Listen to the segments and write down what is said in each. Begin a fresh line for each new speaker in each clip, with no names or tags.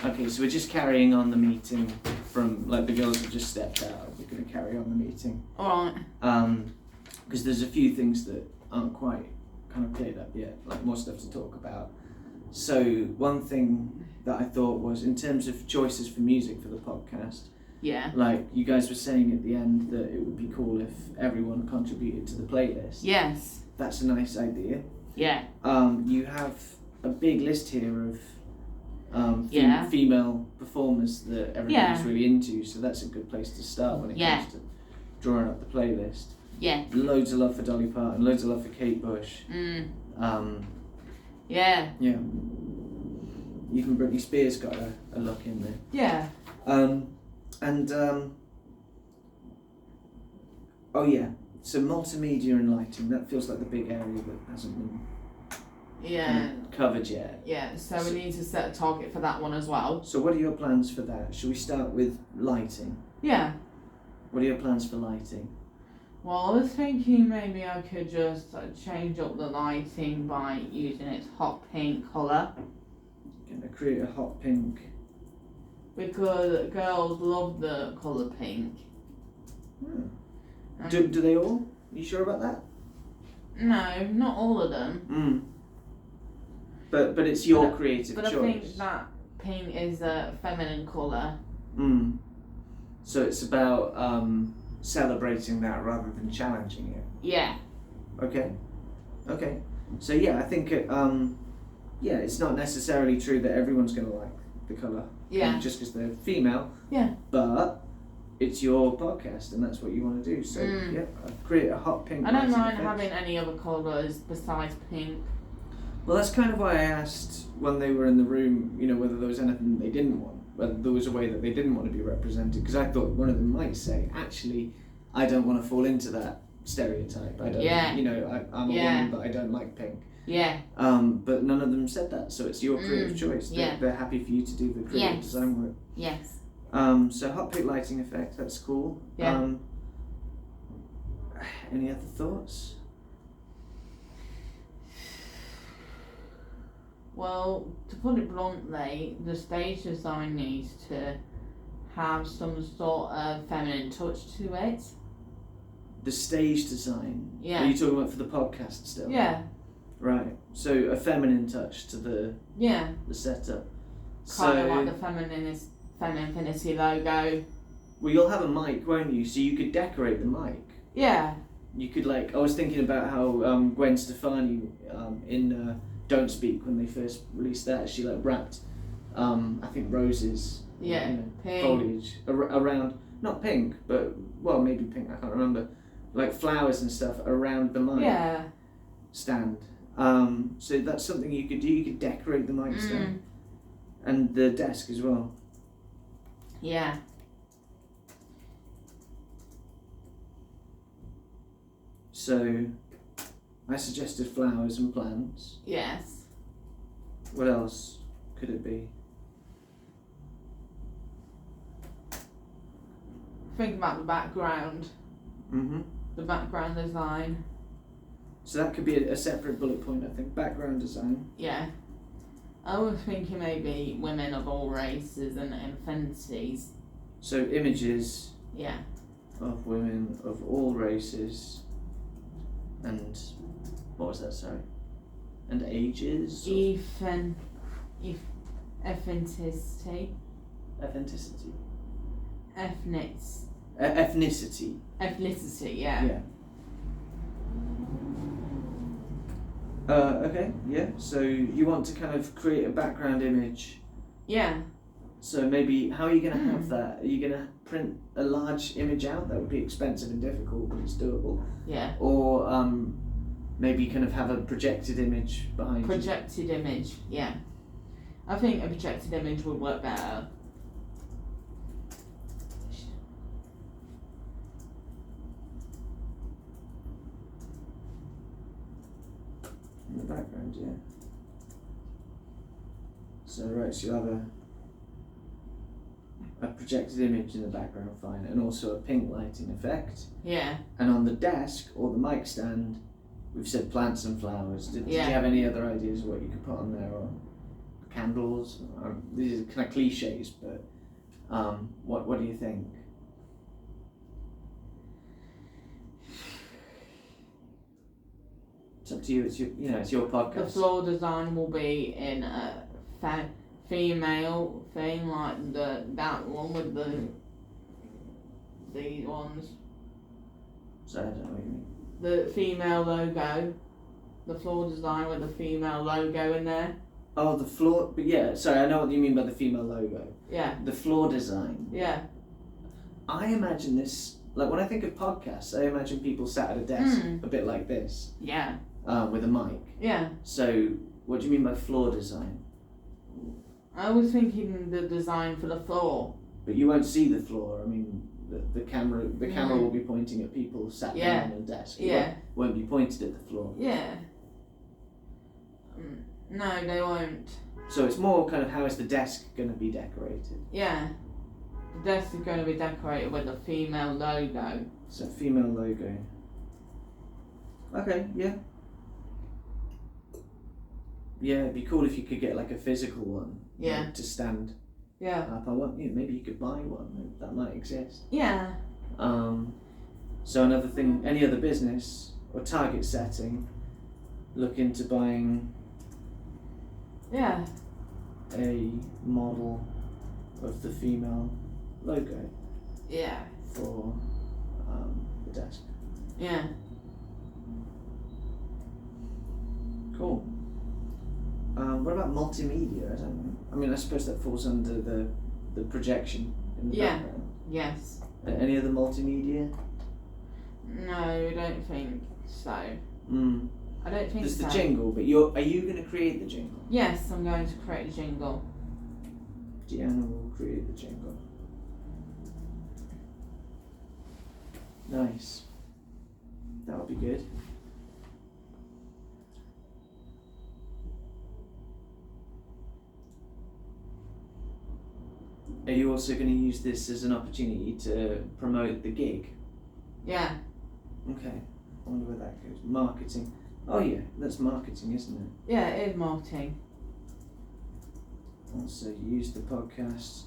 Okay, so we're just carrying on the meeting from, like, the girls have just stepped out. We're going to carry on the meeting.
Alright.
Because there's a few things that aren't quite kind of cleared up yet, like more stuff to talk about. So one thing that I thought was, in terms of choices for music for the podcast,
Yeah.
like you guys were saying at the end that it would be cool if everyone contributed to the playlist.
Yes.
That's a nice idea.
Yeah.
You have a big list here of
Yeah.
female performers that everybody's really into, so that's a good place to start when it comes to drawing up the playlist.
Yeah.
Loads of love for Dolly Parton, loads of love for Kate Bush.
Yeah.
Yeah. Even Britney Spears got a look in there.
Yeah.
Oh yeah, so multimedia and lighting, that feels like the big area that hasn't been covered yet.
Yeah, so we need to set a target for that one as well.
So what are your plans for that? Shall we start with lighting?
Yeah.
What are your plans for lighting?
Well, I was thinking maybe I could just change up the lighting by using its hot pink colour.
Gonna create a hot pink.
Because girls love the colour pink.
Do they all? Are you sure about that?
No, not all of them.
But it's your creative
choice. But I think that pink is a feminine colour.
So it's about celebrating that rather than challenging it.
Yeah.
Okay. So yeah, I think it's not necessarily true that everyone's going to like the colour.
Yeah.
Just because they're female.
Yeah.
But it's your podcast and that's what you want to do. So yeah, create a hot pink.
I don't mind having any other colours besides pink.
Well, that's kind of why I asked when they were in the room, whether there was anything they didn't want, whether there was a way that they didn't want to be represented, because I thought one of them might say, actually, I don't want to fall into that stereotype. I don't, I'm a woman, but I don't like pink.
Yeah.
But none of them said that, so it's your creative choice. They're happy for you to do the creative design work.
Yes.
So hot pink lighting effect, that's cool.
Yeah.
Any other thoughts?
Well, to put it bluntly, the stage design needs to have some sort of feminine touch to it.
The stage design?
Yeah.
Are you talking about for the podcast still?
Yeah.
Right. So a feminine touch to the setup.
Kind of like the Feminfinity logo.
Well, you'll have a mic, won't you? So you could decorate the mic.
Yeah.
You could I was thinking about how Gwen Stefani in Don't Speak, when they first released that, she wrapped I think roses,
pink
foliage around, not pink, but maybe pink, I can't remember, flowers and stuff around the mic stand. So that's something you could do. You could decorate the mic stand and the desk as well.
Yeah.
So I suggested flowers and plants.
Yes.
What else could it be?
Think about the background. The background design.
So that could be a separate bullet point, I think. Background design.
Yeah. I was thinking maybe women of all races and infinities.
So images of women of all races and what was that, sorry? And ages?
Ethnicity.
Ethnicity.
Ethnicity,
Yeah. Okay, yeah. So you want to kind of create a background image.
Yeah.
So maybe, how are you going to have that? Are you going to print a large image out? That would be expensive and difficult, but it's doable.
Yeah.
Or maybe kind of have a projected image behind
Projected image, yeah. I think a projected image would work better.
In the background, yeah. So so you'll have a projected image in the background, fine, and also a pink lighting effect.
Yeah.
And on the desk or the mic stand, we've said plants and flowers. Did you have any other ideas of what you could put on there, or candles. These are kind of cliches, but what do you think? It's up to you. It's your podcast.
The floor design will be in a female thing, like that one with these ones.
Sorry, I don't know what you mean.
The female logo. The floor design with the female logo in there.
Oh, the floor. But yeah, sorry, I know what you mean by the female logo.
Yeah.
The floor design.
Yeah.
I imagine this, like when I think of podcasts, I imagine people sat at a desk a bit like this.
Yeah.
With a mic.
Yeah.
So, what do you mean by floor design?
I was thinking the design for the floor.
But you won't see the floor. I mean, the camera will be pointing at people sat down on a desk. It won't be pointed at the floor.
Yeah. No, they won't.
So it's more kind of how is the desk going to be decorated?
Yeah. The desk is going to be decorated with a female logo.
So female logo. Okay, yeah. Yeah, it'd be cool if you could get like a physical one.
Yeah.
Like, to stand
Yeah.
up. Maybe you could buy one. That might exist.
Yeah.
So another thing, any other business or target setting, look into buying
Yeah.
a model of the female logo
Yeah.
for the desk.
Yeah.
Cool. What about multimedia? I don't know. I mean, I suppose that falls under the projection in the background.
Yes.
Any other multimedia?
No, I don't think so. I don't think
There's
so.
the jingle, but are you going to create the jingle?
Yes, I'm going to create a jingle.
Deanna will create the jingle. Nice. That would be good. Are you also going to use this as an opportunity to promote the gig?
Yeah.
Okay. I wonder where that goes. Marketing. Oh yeah, that's marketing, isn't it?
Yeah, it is marketing.
Also use the podcast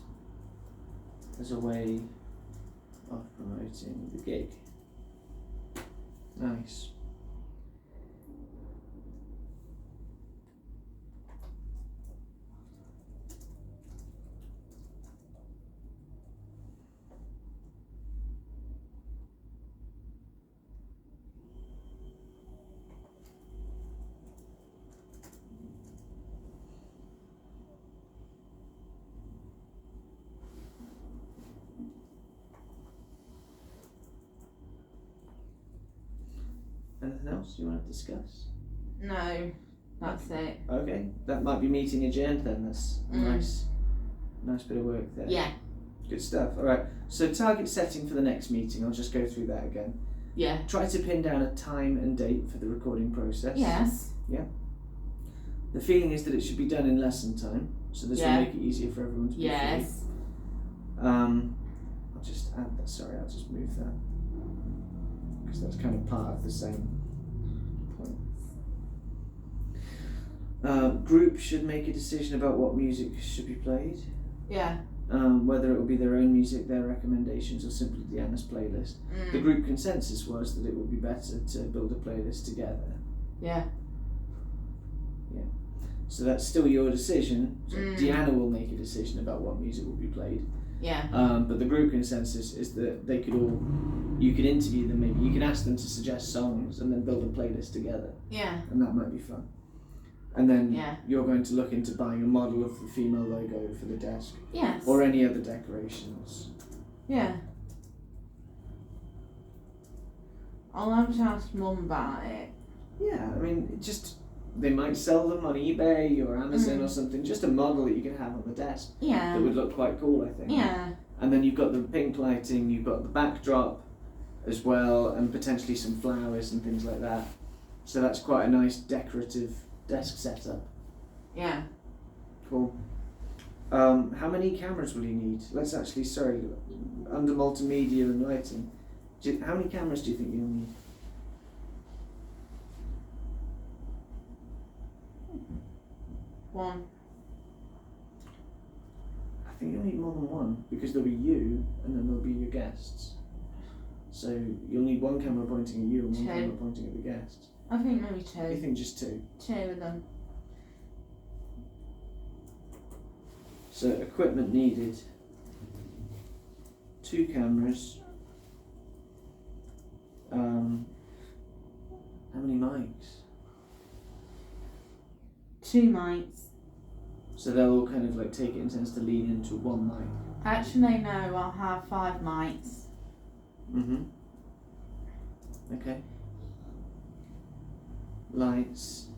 as a way of promoting the gig. Nice. Anything else you want to discuss?
No, that's it.
Okay, that might be meeting adjourned then. That's a nice bit of work there.
Yeah.
Good stuff. All right. So target setting for the next meeting. I'll just go through that again.
Yeah.
Try to pin down a time and date for the recording process.
Yes.
Yeah. The feeling is that it should be done in lesson time, so this will make it easier for everyone to be
Yes.
free. I'll just add that. Sorry, I'll just move that because that's kind of part of the same point. Group should make a decision about what music should be played.
Yeah.
Whether it will be their own music, their recommendations, or simply Deanna's playlist. The group consensus was that it would be better to build a playlist together.
Yeah.
Yeah. So that's still your decision. So Deanna will make a decision about what music will be played.
Yeah.
But the group consensus is that you could interview them, maybe you can ask them to suggest songs and then build a playlist together.
Yeah.
And that might be fun. And then
Yeah.
you're going to look into buying a model of the female logo for the desk.
Yes.
Or any other decorations.
Yeah. I'll have to ask Mum about it.
Yeah, I mean, they might sell them on eBay or Amazon or something. Just a model that you can have on the desk.
Yeah.
That would look quite cool, I think.
Yeah.
And then you've got the pink lighting, you've got the backdrop as well, and potentially some flowers and things like that. So that's quite a nice decorative desk setup.
Yeah.
Cool. How many cameras will you need? Let's actually, under multimedia and lighting, how many cameras do you think you'll need? think you'll need more than one because there'll be you and then there'll be your guests. So you'll need one camera pointing at you and one camera pointing at the guests.
I think maybe two.
You think just two?
Two of them.
So equipment needed. 2 cameras. How many mics?
2 mics.
So they'll all kind of like take it in turns to lean into one mic.
Actually, no, I'll have 5 mics.
Okay. Lights.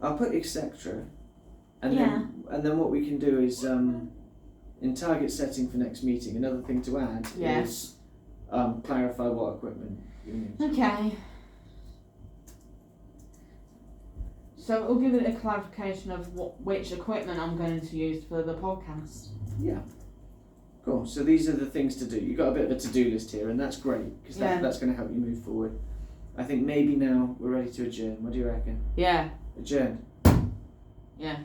I'll put etc. And then what we can do is in target setting for next meeting, another thing to add is clarify what equipment you need.
Okay. So it'll give it a clarification of which equipment I'm going to use for the podcast.
Yeah. Cool. So these are the things to do. You've got a bit of a to-do list here, and that's great because that's going to help you move forward. I think maybe now we're ready to adjourn. What do you reckon?
Yeah.
Adjourn.
Yeah.